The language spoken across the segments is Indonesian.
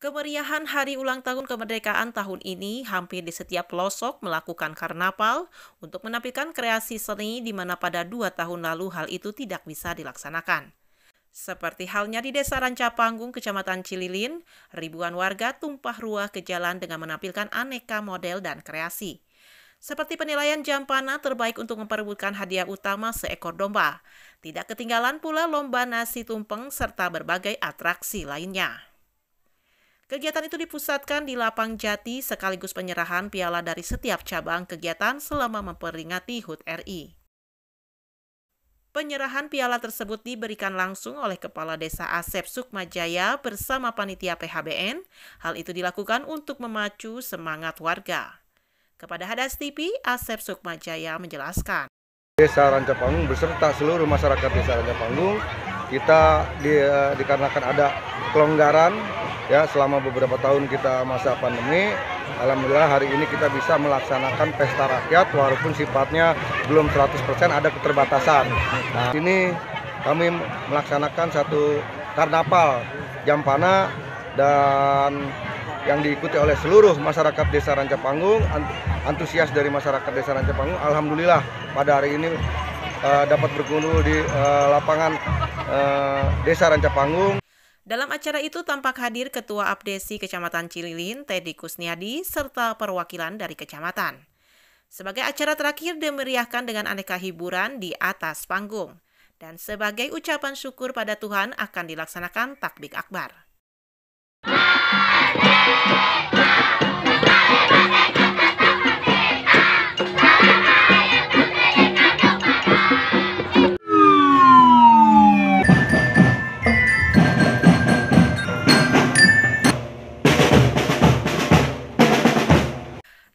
Kemeriahan hari ulang tahun kemerdekaan tahun ini hampir di setiap pelosok melakukan karnaval untuk menampilkan kreasi seni di mana pada 2 tahun lalu hal itu tidak bisa dilaksanakan. Seperti halnya di Desa Rancapanggung, Kecamatan Cililin, ribuan warga tumpah ruah ke jalan dengan menampilkan aneka model dan kreasi. Seperti penilaian Jampana terbaik untuk memperebutkan hadiah utama seekor domba. Tidak ketinggalan pula lomba nasi tumpeng serta berbagai atraksi lainnya. Kegiatan itu dipusatkan di Lapang Jati sekaligus penyerahan piala dari setiap cabang kegiatan selama memperingati HUT RI. Penyerahan piala tersebut diberikan langsung oleh Kepala Desa Asep Sukmajaya bersama panitia PHBN. Hal itu dilakukan untuk memacu semangat warga. Kepada Hadas TV, Asep Sukmajaya menjelaskan. Desa Rancapanggung beserta seluruh masyarakat Desa Rancapanggung, kita dikarenakan ada kelonggaran ya selama beberapa tahun kita masa pandemi, alhamdulillah hari ini kita bisa melaksanakan pesta rakyat walaupun sifatnya belum 100% ada keterbatasan. Nah, ini kami melaksanakan satu karnaval Jampana dan yang diikuti oleh seluruh masyarakat Desa Rancapanggung, antusias dari masyarakat Desa Rancapanggung. Alhamdulillah pada hari ini dapat berkunjung di lapangan Desa Rancapanggung. Dalam acara itu tampak hadir Ketua Abdesi Kecamatan Cililin, Teddy Kusniadi, serta perwakilan dari kecamatan. Sebagai acara terakhir dimeriahkan dengan aneka hiburan di atas panggung. Dan sebagai ucapan syukur pada Tuhan akan dilaksanakan takbir akbar.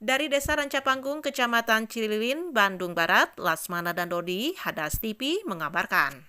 Dari Desa Rancapanggung, Kecamatan Cililin, Bandung Barat, Lasmana dan Dodi, Hadas TV mengabarkan.